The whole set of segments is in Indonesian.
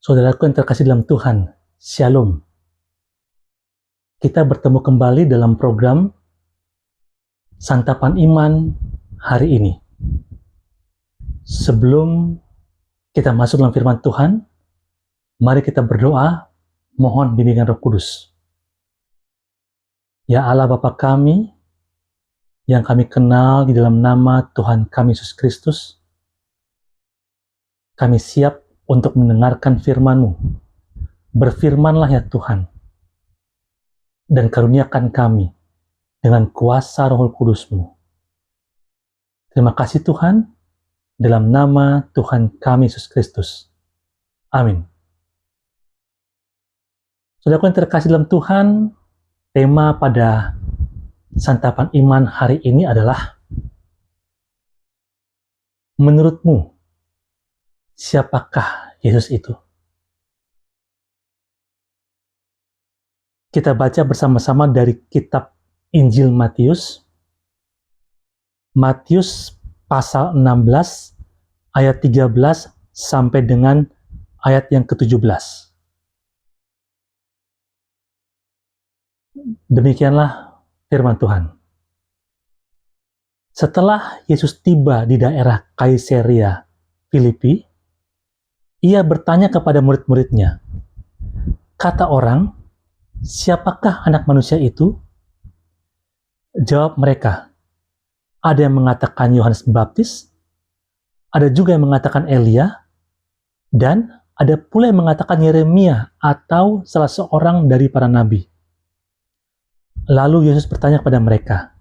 Saudaraku yang terkasih dalam Tuhan, Shalom. Kita bertemu kembali dalam program Santapan Iman hari ini. Sebelum kita masuk dalam firman Tuhan, mari kita berdoa, mohon bimbingan Roh Kudus. Ya Allah Bapa kami, yang kami kenal di dalam nama Tuhan kami Yesus Kristus, kami siap untuk mendengarkan firman-Mu. Berfirmanlah ya Tuhan, dan karuniakan kami dengan kuasa Roh Kudus-Mu. Terima kasih Tuhan, dalam nama Tuhan kami Yesus Kristus. Amin. Saudaraku yang terkasih dalam Tuhan, tema pada Santapan Iman hari ini adalah menurutmu, siapakah Yesus itu? Kita baca bersama-sama dari kitab Injil Matius. Matius pasal 16 ayat 13 sampai dengan ayat yang ke-17. Demikianlah firman Tuhan. Setelah Yesus tiba di daerah Kaisarea Filipi, ia bertanya kepada murid-muridnya, kata orang, siapakah anak manusia itu? Jawab mereka, ada yang mengatakan Yohanes Pembaptis, ada juga yang mengatakan Elia, dan ada pula yang mengatakan Yeremia atau salah seorang dari para nabi. Lalu Yesus bertanya kepada mereka,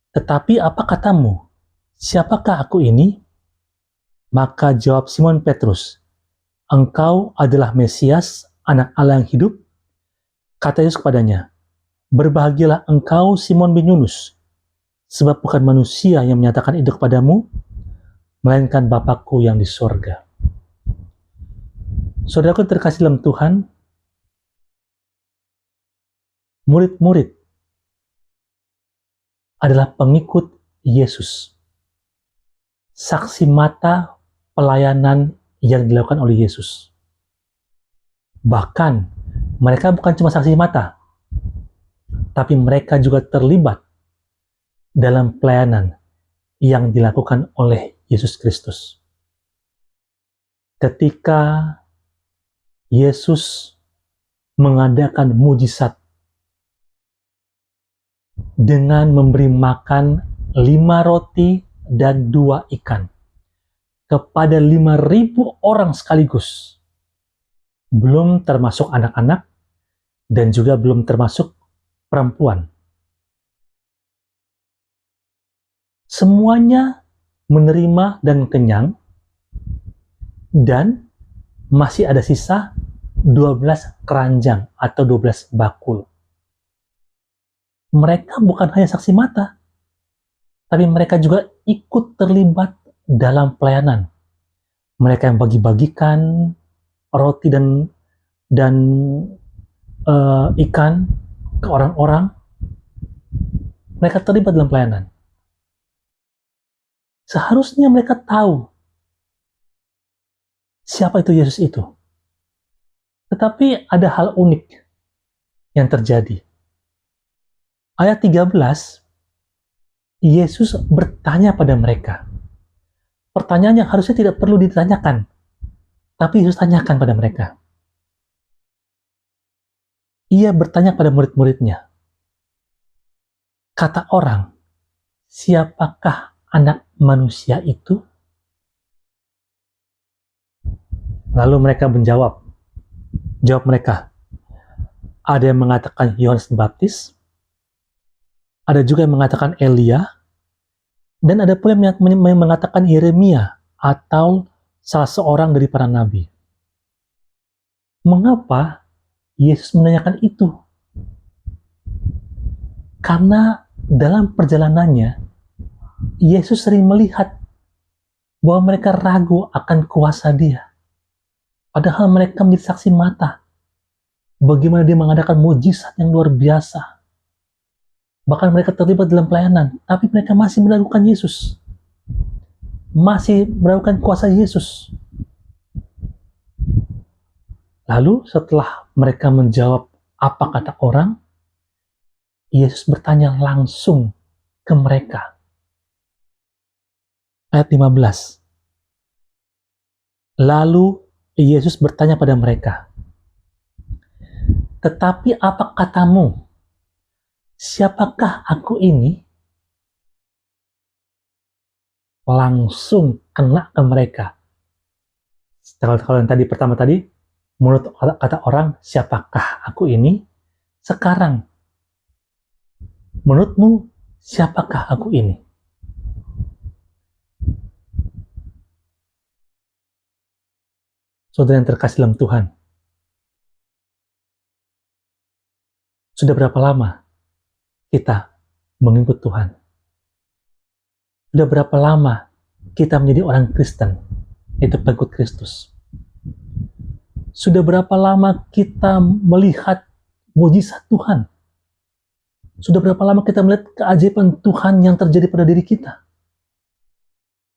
tetapi apa katamu? Siapakah aku ini? Maka jawab Simon Petrus, engkau adalah Mesias, anak Allah yang hidup. Kata Yesus kepadanya, berbahagialah engkau Simon bin Yunus, sebab bukan manusia yang menyatakan itu kepadamu, melainkan Bapakku yang di sorga. Saudaraku terkasih dalam Tuhan, murid-murid adalah pengikut Yesus. Saksi mata pelayanan yang dilakukan oleh Yesus. Bahkan, mereka bukan cuma saksi mata, tapi mereka juga terlibat dalam pelayanan yang dilakukan oleh Yesus Kristus. Ketika Yesus mengadakan mujizat dengan memberi makan 5 roti dan 2 ikan kepada 5.000 orang sekaligus, belum termasuk anak-anak dan juga belum termasuk perempuan. Semuanya menerima dan kenyang, dan masih ada sisa 12 keranjang atau 12 bakul. Mereka bukan hanya saksi mata, tapi mereka juga ikut terlibat dalam pelayanan. Mereka yang bagi-bagikan roti dan ikan ke orang-orang. Mereka terlibat dalam pelayanan. Seharusnya mereka tahu siapa itu Yesus itu. Tetapi ada hal unik yang terjadi. Ayat 13, Yesus bertanya pada mereka. Pertanyaan yang harusnya tidak perlu ditanyakan, tapi Yesus tanyakan pada mereka. Ia bertanya pada murid-muridnya, kata orang, siapakah anak manusia itu? Lalu mereka menjawab. Jawab mereka, ada yang mengatakan Yohanes Pembaptis, ada juga yang mengatakan Elia, dan ada pula yang mengatakan Yeremia atau salah seorang dari para nabi. Mengapa Yesus menanyakan itu? Karena dalam perjalanannya, Yesus sering melihat bahwa mereka ragu akan kuasa Dia. Padahal mereka menjadi saksi mata bagaimana Dia mengadakan mujizat yang luar biasa. Bahkan mereka terlibat dalam pelayanan, tapi mereka masih meragukan Yesus. Masih meragukan kuasa Yesus. Lalu setelah mereka menjawab apa kata orang, Yesus bertanya langsung ke mereka. Ayat 15. Lalu Yesus bertanya pada mereka, "Tetapi apa katamu? Siapakah aku ini?" Langsung kena ke mereka. Kalau yang tadi pertama tadi, menurut kata orang, siapakah aku ini? Sekarang, menurutmu, siapakah aku ini? Saudara yang terkasih dalam Tuhan, sudah berapa lama kita mengikut Tuhan? Sudah berapa lama kita menjadi orang Kristen, yaitu pengikut Kristus? Sudah berapa lama kita melihat mujizat Tuhan? Sudah berapa lama kita melihat keajaiban Tuhan yang terjadi pada diri kita?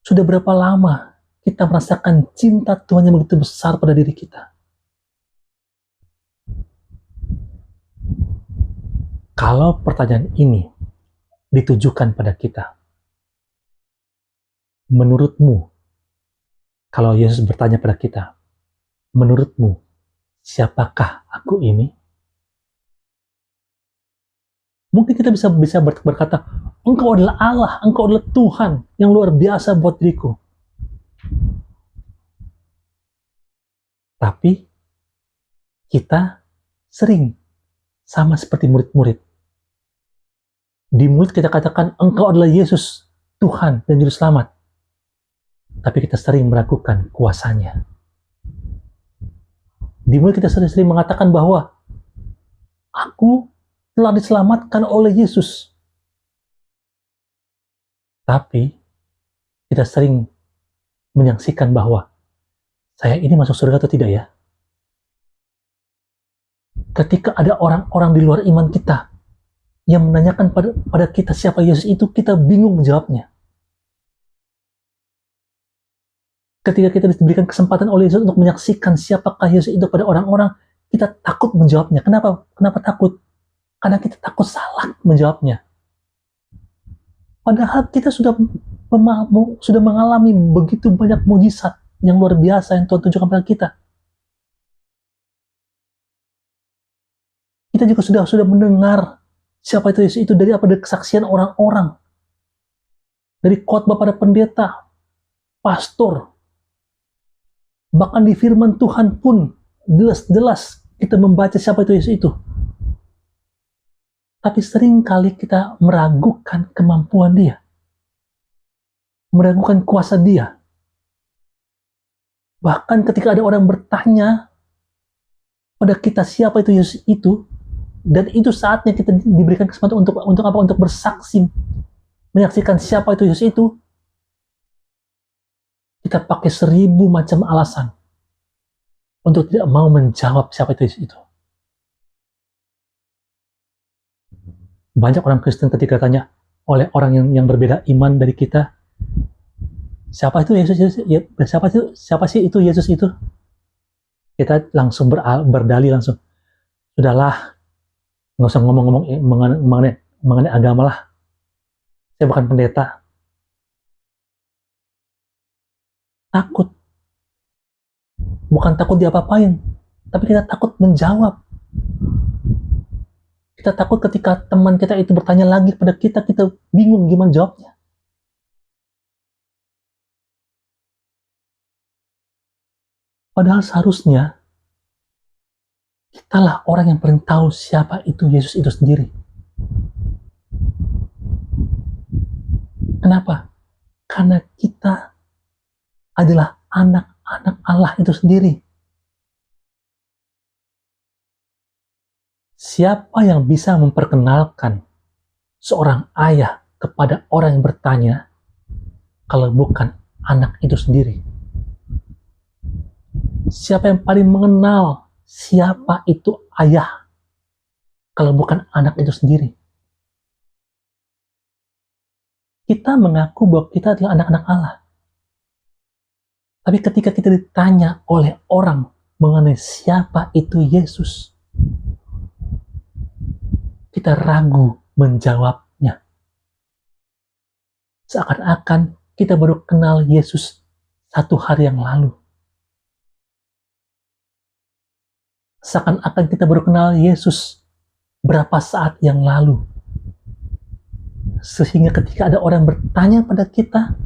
Sudah berapa lama kita merasakan cinta Tuhan yang begitu besar pada diri kita? Kalau pertanyaan ini ditujukan pada kita, menurutmu, kalau Yesus bertanya pada kita, menurutmu, siapakah aku ini? Mungkin kita bisa berkata, engkau adalah Allah, engkau adalah Tuhan yang luar biasa buat diriku. Tapi, kita sering sama seperti murid-murid. Di mulut kita katakan, engkau adalah Yesus, Tuhan dan Juru Selamat. Tapi kita sering meragukan kuasanya. Di mulut kita sering mengatakan bahwa aku telah diselamatkan oleh Yesus. Tapi kita sering menyaksikan bahwa saya ini masuk surga atau tidak ya? Ketika ada orang-orang di luar iman kita yang menanyakan pada kita siapa Yesus itu, kita bingung menjawabnya. Ketika kita diberikan kesempatan oleh Yesus untuk menyaksikan siapakah Yesus itu pada orang-orang, kita takut menjawabnya. Kenapa? Kenapa takut? Karena kita takut salah menjawabnya. Padahal kita sudah mengalami begitu banyak mujizat yang luar biasa yang Tuhan tunjukkan pada kita. Kita juga sudah mendengar siapa itu Yesus itu dari kesaksian orang-orang, dari khotbah pada pendeta, pastor, bahkan di firman Tuhan pun jelas-jelas kita membaca siapa itu Yesus itu. Tapi seringkali kita meragukan kemampuan dia, meragukan kuasa dia. Bahkan ketika ada orang bertanya pada kita siapa itu Yesus itu, dan itu saatnya kita diberikan kesempatan untuk apa? Untuk bersaksi, menyaksikan siapa itu Yesus itu, kita pakai 1000 macam alasan untuk tidak mau menjawab siapa itu Yesus itu. Banyak orang Kristen ketika tanya oleh orang yang berbeda iman dari kita, siapa itu Yesus? Ya, siapa sih itu Yesus itu? Kita langsung berdalih langsung, sudahlah, nggak usah ngomong-ngomong mengenai agama lah. Saya bukan pendeta. Takut. Bukan takut diapa-apain, tapi kita takut menjawab. Kita takut ketika teman kita itu bertanya lagi pada kita bingung gimana jawabnya. Padahal seharusnya kitalah orang yang paling tahu siapa itu Yesus itu sendiri. Kenapa? Karena kita adalah anak-anak Allah itu sendiri. Siapa yang bisa memperkenalkan seorang ayah kepada orang yang bertanya kalau bukan anak itu sendiri? Siapa yang paling mengenal siapa itu ayah kalau bukan anak itu sendiri? Kita mengaku bahwa kita adalah anak-anak Allah. Tapi ketika kita ditanya oleh orang mengenai siapa itu Yesus, kita ragu menjawabnya. Seakan-akan kita baru kenal Yesus 1 hari yang lalu. Seakan-akan kita baru kenal Yesus berapa saat yang lalu. Sehingga ketika ada orang bertanya pada kita,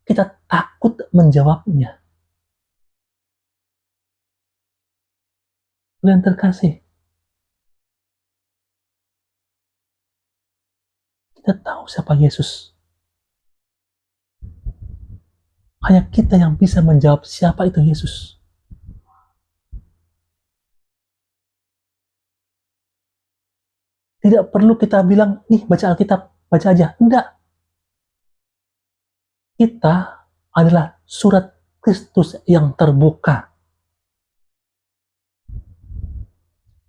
kita takut menjawabnya. Yang terkasih, kita tahu siapa Yesus. Hanya kita yang bisa menjawab siapa itu Yesus. Tidak perlu kita bilang, nih baca Alkitab, baca aja. Enggak. Kita adalah surat Kristus yang terbuka.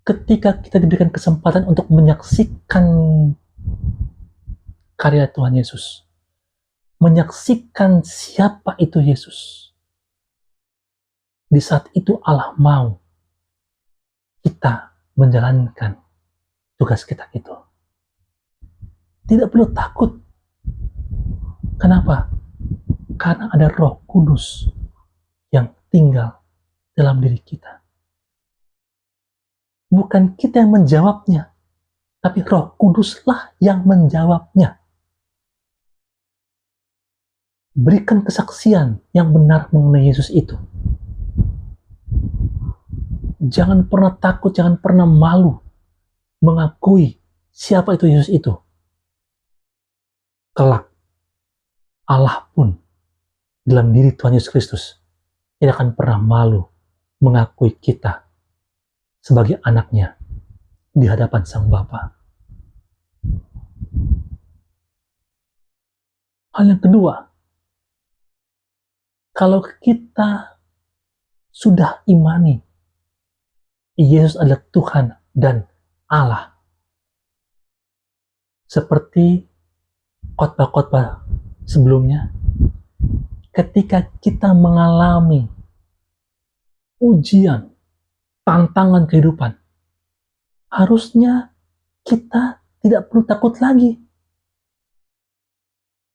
Ketika kita diberikan kesempatan untuk menyaksikan karya Tuhan Yesus, menyaksikan siapa itu Yesus, di saat itu Allah mau kita menjalankan tugas kita itu. Tidak perlu takut. Kenapa? Karena ada Roh Kudus yang tinggal dalam diri kita. Bukan kita yang menjawabnya, tapi Roh Kuduslah yang menjawabnya. Berikan kesaksian yang benar mengenai Yesus itu. Jangan pernah takut, jangan pernah malu mengakui siapa itu Yesus itu. Kelak, Allah pun dalam diri Tuhan Yesus Kristus tidak akan pernah malu mengakui kita sebagai anaknya di hadapan Sang Bapa. Hal yang kedua, kalau kita sudah imani Yesus adalah Tuhan dan Allah, seperti khotbah-khotbah sebelumnya, ketika kita mengalami ujian, tantangan kehidupan, harusnya kita tidak perlu takut lagi.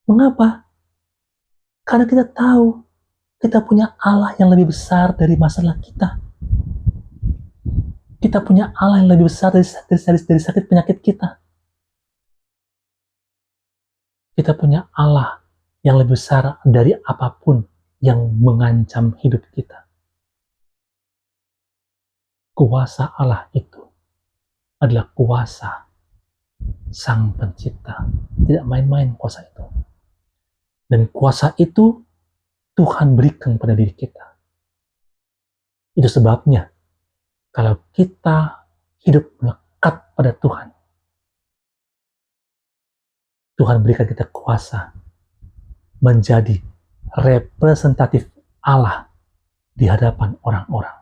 Mengapa? Karena kita tahu kita punya Allah yang lebih besar dari masalah kita. Kita punya Allah yang lebih besar dari sakit penyakit kita. Kita punya Allah yang lebih besar dari apapun yang mengancam hidup kita. Kuasa Allah itu adalah kuasa Sang Pencipta. Tidak main-main kuasa itu. Dan kuasa itu Tuhan berikan pada diri kita. Itu sebabnya kalau kita hidup melekat pada Tuhan, Tuhan berikan kita kuasa menjadi representatif Allah di hadapan orang-orang.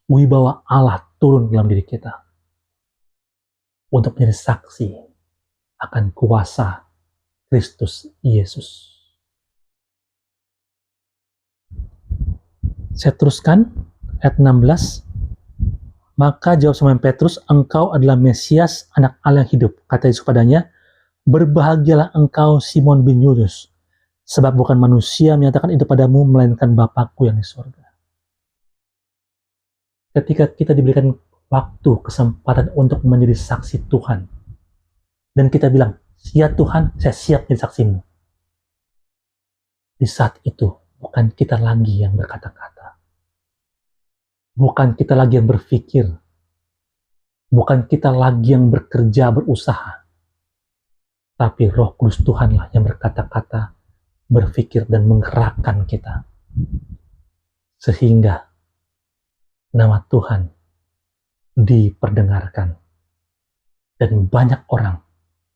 Wibawa Allah turun dalam diri kita untuk menjadi saksi akan kuasa Kristus Yesus. Saya teruskan ayat 16. Maka jawab Simon Petrus, engkau adalah Mesias, anak Allah yang hidup. Kata Yesus kepadanya, berbahagialah engkau Simon bin Yunus, sebab bukan manusia menyatakan itu padamu, melainkan Bapakku yang di surga. Ketika kita diberikan waktu, kesempatan untuk menjadi saksi Tuhan, dan kita bilang, ya Tuhan, saya siap jadi saksimu. Di saat itu, bukan kita lagi yang berkata-kata. Bukan kita lagi yang berpikir. Bukan kita lagi yang bekerja, berusaha. Tapi Roh Kudus Tuhanlah yang berkata-kata, berpikir, dan menggerakkan kita. Sehingga nama Tuhan diperdengarkan. Dan banyak orang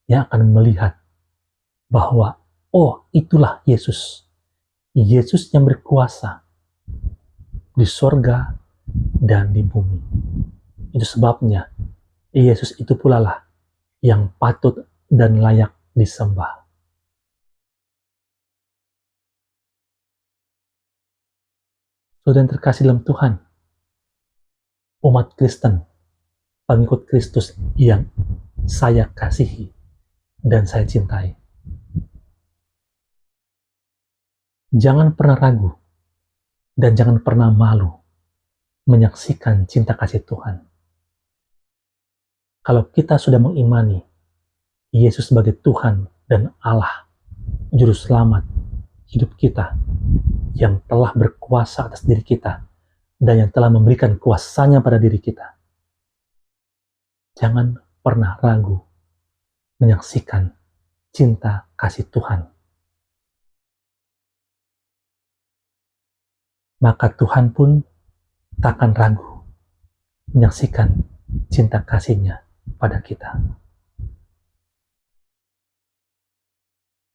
yang akan melihat bahwa, oh itulah Yesus. Yesus yang berkuasa di sorga dan di bumi. Itu sebabnya Yesus itu pula lah yang patut dan layak disembah. Saudara yang terkasih dalam Tuhan, umat Kristen, pengikut Kristus yang saya kasihi dan saya cintai. Jangan pernah ragu dan jangan pernah malu menyaksikan cinta kasih Tuhan. Kalau kita sudah mengimani Yesus sebagai Tuhan dan Allah, Juru Selamat hidup kita, yang telah berkuasa atas diri kita, dan yang telah memberikan kuasanya pada diri kita, jangan pernah ragu menyaksikan cinta kasih Tuhan. Maka Tuhan pun takkan ragu menyaksikan cinta kasih-Nya pada kita.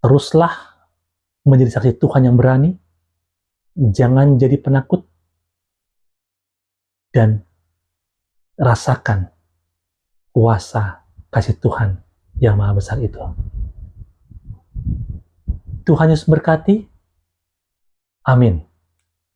Teruslah menjadi saksi Tuhan yang berani, jangan jadi penakut, dan rasakan kuasa kasih Tuhan yang maha besar itu. Tuhan Yesus berkati. Amin.